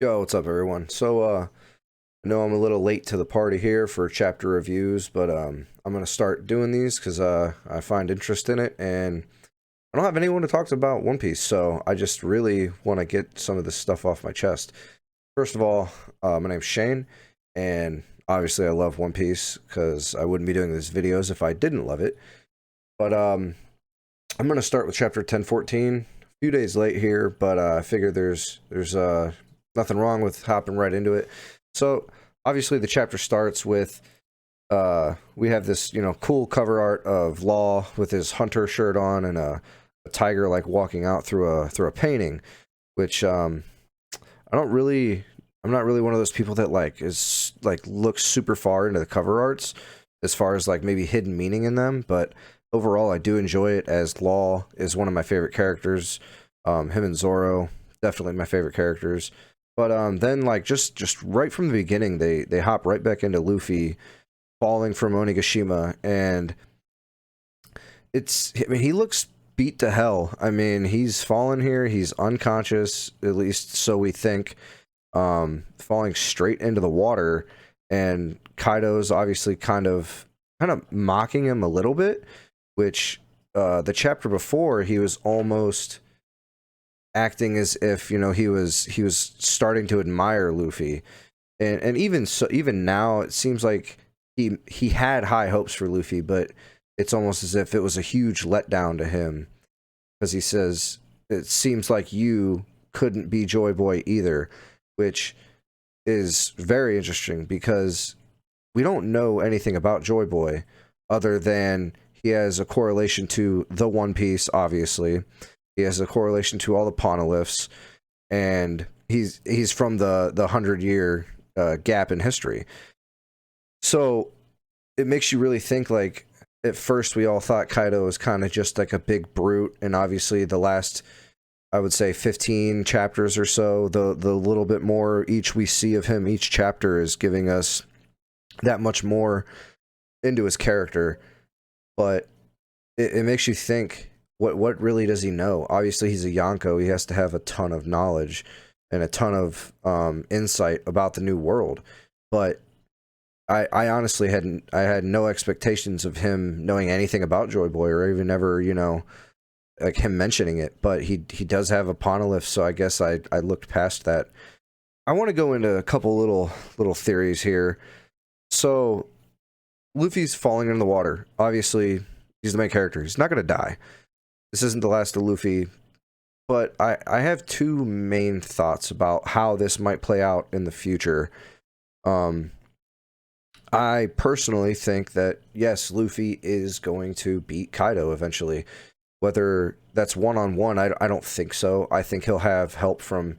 Yo, what's up, everyone? I know I'm a little late to the party here for chapter reviews, but I'm gonna start doing these because I find interest in it, and I don't have anyone to talk to about One Piece, so I just really want to get some of this stuff off my chest. First of all, my name's Shane, and obviously I love One Piece because I wouldn't be doing these videos if I didn't love it. But I'm gonna start with chapter 1014. A few days late here, but I figure there's nothing wrong with hopping right into it. So obviously the chapter starts with we have this cool cover art of Law with his hunter shirt on and a tiger like walking out through a painting, which I'm not really one of those people that looks super far into the cover arts as far as like maybe hidden meaning in them, but overall I do enjoy it as Law is one of my favorite characters. Him and Zoro, definitely my favorite characters. But then like just right from the beginning, they hop right back into Luffy falling from Onigashima, and I mean, he looks beat to hell. I mean, he's fallen here, he's unconscious, at least so we think, falling straight into the water, and Kaido's obviously kind of mocking him a little bit, which the chapter before he was almost acting as if he was starting to admire Luffy, and even so, even now it seems like he had high hopes for Luffy, but it's almost as if it was a huge letdown to him because he says it seems like you couldn't be Joy Boy either, which is very interesting because we don't know anything about Joy Boy other than he has a correlation to the One Piece, obviously. He has a correlation to all the poneglyphs, and he's from the 100-year gap in history. So it makes you really think. Like at first, we all thought Kaido was kind of just like a big brute, and obviously the last, I would say, 15 chapters or so, the little bit more each we see of him each chapter is giving us that much more into his character. But it makes you think, what really does he know? Obviously, he's a Yonko. He has to have a ton of knowledge and a ton of insight about the new world. But I honestly had no expectations of him knowing anything about Joy Boy or even ever, like him mentioning it. But he does have a poneglyph, so I guess I looked past that. I want to go into a couple little theories here. So Luffy's falling in the water. Obviously, he's the main character. He's not going to die. This isn't the last of Luffy, but I have two main thoughts about how this might play out in the future. I personally think that, yes, Luffy is going to beat Kaido eventually. Whether that's one-on-one, I don't think so. I think he'll have help from,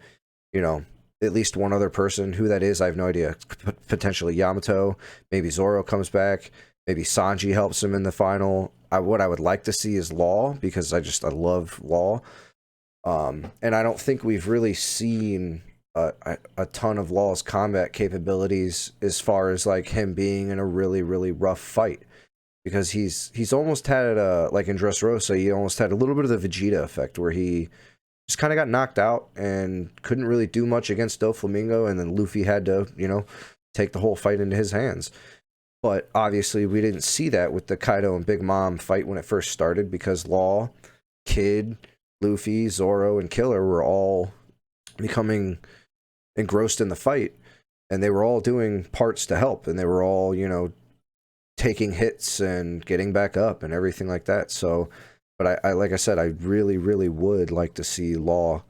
you know, at least one other person. Who that is, I have no idea. Potentially Yamato. Maybe Zoro comes back. Maybe Sanji helps him in the final. What I would like to see is Law, because I love Law. And I don't think we've really seen a ton of Law's combat capabilities as far as like him being in a really rough fight, because he's almost had like in Dressrosa, he almost had a little bit of the Vegeta effect where he just kind of got knocked out and couldn't really do much against Doflamingo, and then Luffy had to take the whole fight into his hands. But obviously we didn't see that with the Kaido and Big Mom fight when it first started, because Law, Kid, Luffy, Zoro, and Killer were all becoming engrossed in the fight, and they were all doing parts to help, and they were all taking hits and getting back up and everything like that. So, but I like I said, I really would like to see Law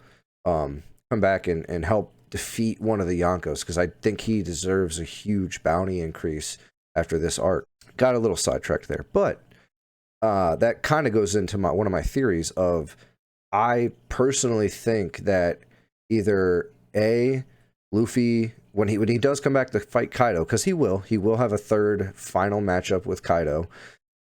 come back and help defeat one of the Yonkos, because I think he deserves a huge bounty increase after this arc. Got a little sidetracked there, but that kind of goes into one of my theories of, I personally think that either Luffy, when he does come back to fight Kaido, because he will have a third final matchup with Kaido.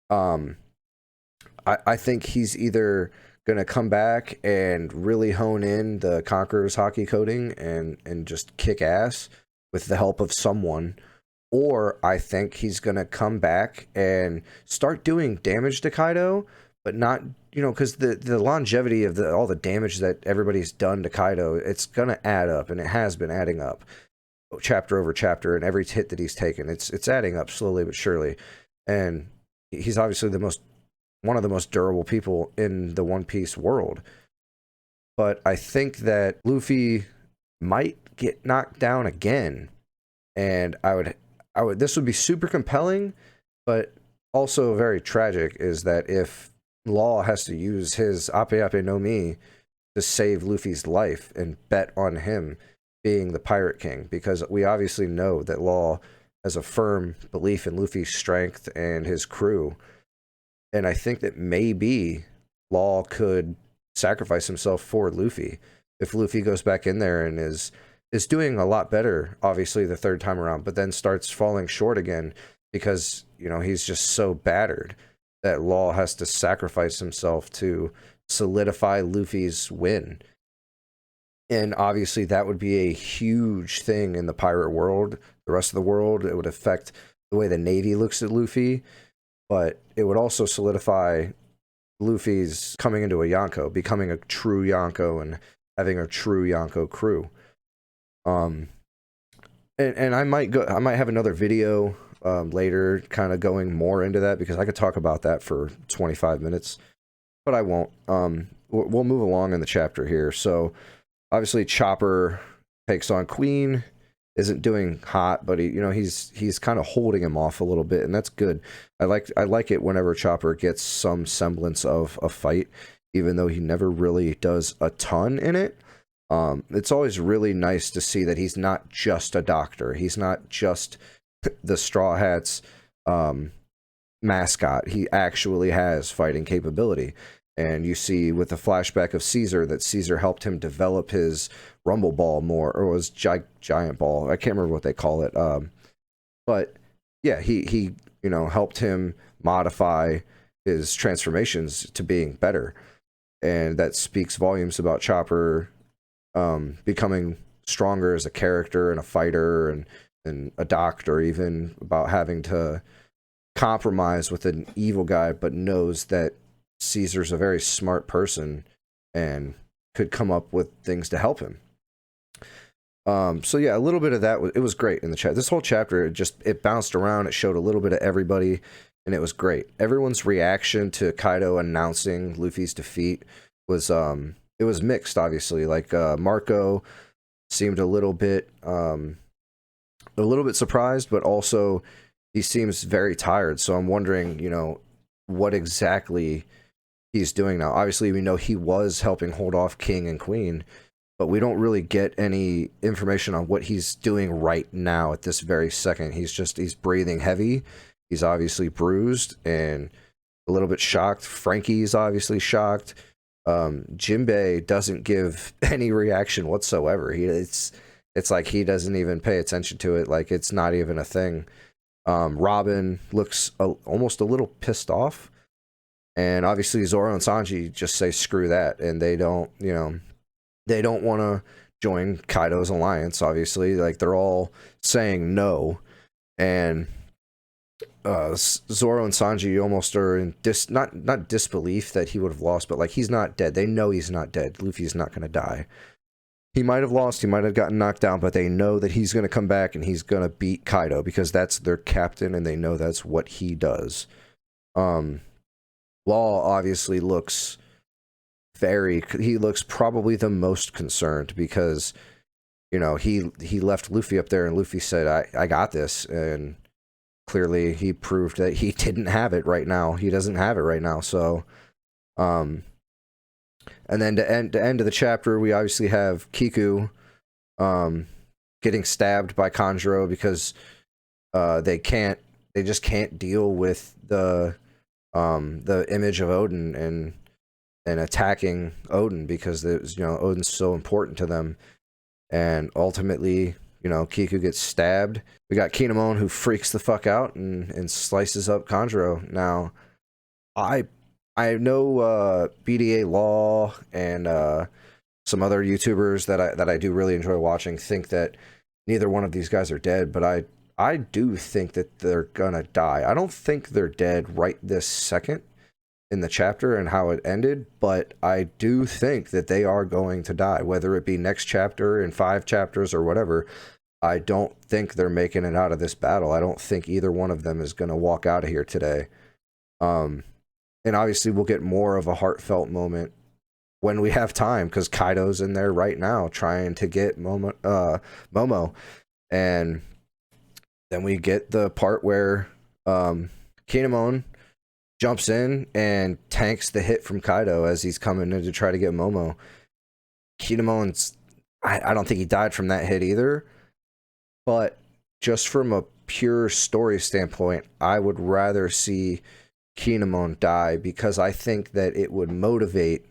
I think he's either gonna come back and really hone in the Conqueror's Haki coding and just kick ass with the help of someone, or I think he's gonna come back and start doing damage to Kaido, but not, because the longevity of all the damage that everybody's done to Kaido, it's gonna add up, and it has been adding up, chapter over chapter, and every hit that he's taken, it's adding up slowly but surely, and he's obviously one of the most durable people in the One Piece world. But I think that Luffy might get knocked down again, and this would be super compelling, but also very tragic, is that if Law has to use his Ape Ape no Mi to save Luffy's life and bet on him being the Pirate King, because we obviously know that Law has a firm belief in Luffy's strength and his crew, and I think that maybe Law could sacrifice himself for Luffy if Luffy goes back in there and is doing a lot better, obviously, the third time around, but then starts falling short again because, he's just so battered that Law has to sacrifice himself to solidify Luffy's win. And obviously that would be a huge thing in the pirate world, the rest of the world. It would affect the way the Navy looks at Luffy, but it would also solidify Luffy's coming into a Yonko, becoming a true Yonko and having a true Yonko crew. And I might have another video later kind of going more into that, because I could talk about that for 25 minutes, but I won't. We'll move along in the chapter here. So obviously Chopper takes on Queen, isn't doing hot, but he's kind of holding him off a little bit, and that's good. I like it whenever Chopper gets some semblance of a fight, even though he never really does a ton in it. It's always really nice to see that he's not just a doctor. He's not just the Straw Hats mascot. He actually has fighting capability. And you see with the flashback of Caesar that Caesar helped him develop his Rumble Ball more, or was Giant Ball. I can't remember what they call it. But yeah, he helped him modify his transformations to being better. And that speaks volumes about Chopper becoming stronger as a character and a fighter and a doctor, even about having to compromise with an evil guy, but knows that Caesar's a very smart person and could come up with things to help him. So yeah, a little bit of that, it was great in the chat. This whole chapter, it bounced around, it showed a little bit of everybody, and it was great. Everyone's reaction to Kaido announcing Luffy's defeat was it was mixed, obviously. Like Marco seemed a little bit surprised, but also he seems very tired. So I'm wondering, what exactly he's doing now. Obviously, we know he was helping hold off King and Queen, but we don't really get any information on what he's doing right now at this very second. He's breathing heavy. He's obviously bruised and a little bit shocked. Frankie's obviously shocked. Jinbei doesn't give any reaction whatsoever. It's like he doesn't even pay attention to it. Like it's not even a thing. Robin looks almost a little pissed off. And obviously Zoro and Sanji just say screw that, and they don't want to join Kaido's alliance. Obviously, like they're all saying no, and Zoro and Sanji almost are in not disbelief that he would have lost, but like he's not dead. They know he's not dead. Luffy's not going to die. He might have lost, he might have gotten knocked down, but they know that he's going to come back and he's going to beat Kaido because that's their captain, and they know that's what he does. Law obviously looks he looks probably the most concerned because, he left Luffy up there and Luffy said, I got this. And clearly he proved that he didn't have it right now. He doesn't have it right now. So, and then to end of the chapter, we obviously have Kiku, getting stabbed by Kanjuro because, they just can't deal with the image of Odin and attacking Odin because Odin's so important to them. And ultimately, Kiku gets stabbed. We got Kinemon who freaks the fuck out and slices up Kanjuro. Now, I know BDA Law and some other YouTubers that I do really enjoy watching think that neither one of these guys are dead, but I do think that they're gonna die. I don't think they're dead right this second. in the chapter and how it ended, but I do think that they are going to die, whether it be next chapter, in 5 chapters, or whatever. I don't think they're making it out of this battle. I don't think either one of them is going to walk out of here today. And obviously we'll get more of a heartfelt moment when we have time, because Kaido's in there right now trying to get Momo. And then we get the part where Kinemon jumps in and tanks the hit from Kaido as he's coming in to try to get Momo. Kinemon's, I don't think he died from that hit either, but just from a pure story standpoint, I would rather see Kinemon die, because I think that it would motivate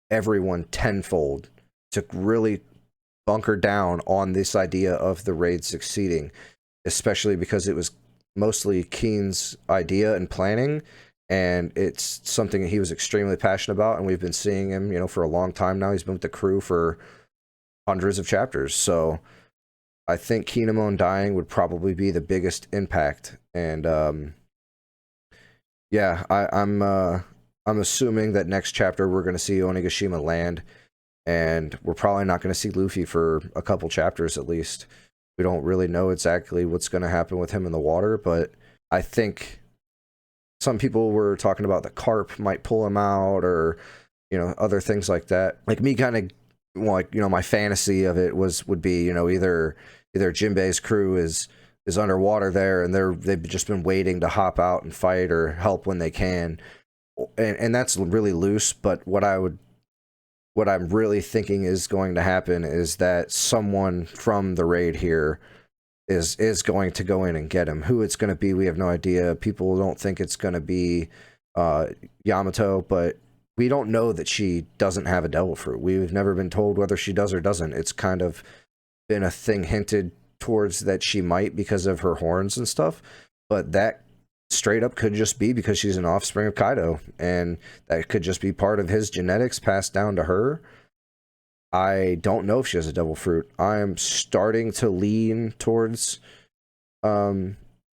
everyone tenfold to really bunker down on this idea of the raid succeeding, especially because it was mostly Keen's idea and planning, and it's something that he was extremely passionate about, and we've been seeing him, you know, for a long time now. He's been with the crew for hundreds of chapters, so I think Kinemon dying would probably be the biggest impact. And yeah, I'm assuming that next chapter we're going to see Onigashima land, and we're probably not going to see Luffy for a couple chapters at least. We don't really know exactly what's going to happen with him in the water, but I think some people were talking about the Carp might pull him out, or, you know, other things like that. Like me, kind of, like, you know, my fantasy of it would be, you know, either Jinbei's crew is underwater there, and they've just been waiting to hop out and fight or help when they can, and that's really loose. But what I'm really thinking is going to happen is that someone from the raid here is going to go in and get him. Who it's going to be, we have no idea. People don't think it's going to be Yamato, but we don't know that she doesn't have a devil fruit. We've never been told whether she does or doesn't. It's kind of been a thing hinted towards that she might because of her horns and stuff, but that straight up could just be because she's an offspring of Kaido, and that could just be part of his genetics passed down to her. I don't know if she has a devil fruit. I'm starting to lean towards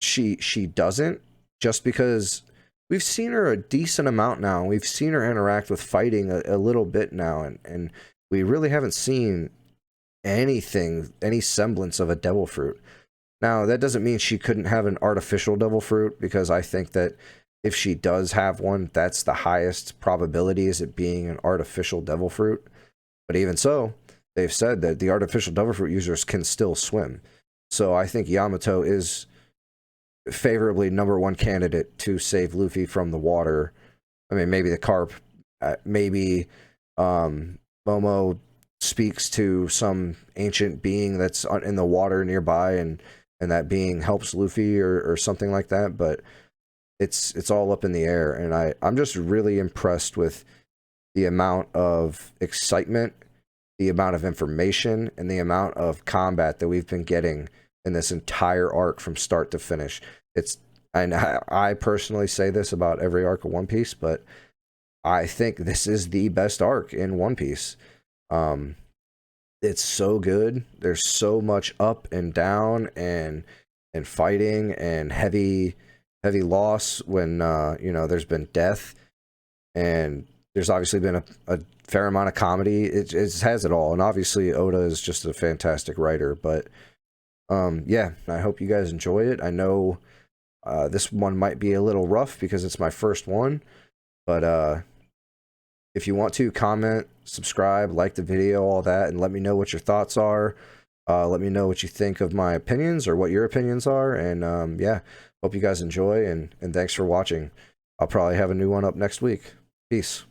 she doesn't, just because we've seen her a decent amount now. We've seen her interact with fighting a little bit now, and we really haven't seen anything, any semblance of a devil fruit. Now, that doesn't mean she couldn't have an artificial devil fruit, because I think that if she does have one, that's the highest probability, is it being an artificial devil fruit. But even so, they've said that the artificial devil fruit users can still swim. So I think Yamato is favorably #1 candidate to save Luffy from the water. I mean, maybe the Carp, maybe Momo speaks to some ancient being that's in the water nearby, and that being helps Luffy, or something like that. But it's all up in the air, and I'm just really impressed with the amount of excitement, the amount of information, and the amount of combat that we've been getting in this entire arc from start to finish. And I personally say this about every arc of One Piece, but I think this is the best arc in One Piece. It's so good. There's so much up and down, and fighting, and heavy loss when you know, there's been death, and there's obviously been a fair amount of comedy. It has it all, and obviously Oda is just a fantastic writer. But yeah, I hope you guys enjoy it. I know this one might be a little rough because it's my first one, but if you want to, comment, subscribe, like the video, all that, and let me know what your thoughts are. Let me know what you think of my opinions, or what your opinions are. And yeah, hope you guys enjoy, and thanks for watching. I'll probably have a new one up next week. Peace.